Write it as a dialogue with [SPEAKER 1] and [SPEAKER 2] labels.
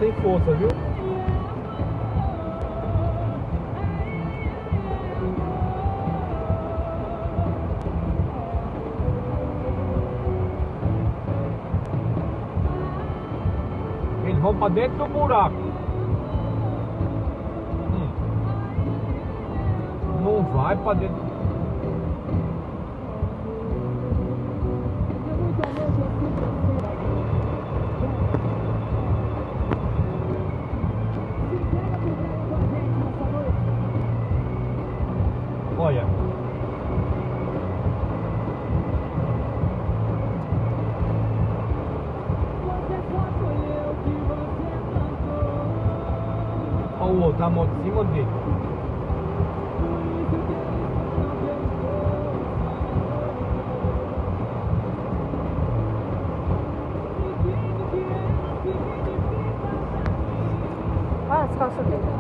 [SPEAKER 1] tem força, viu? Eles vão pra dentro do buraco. Não vai pra dentro. Olha. Olha o outro, a moto em cima dele.
[SPEAKER 2] Olha as calças dele.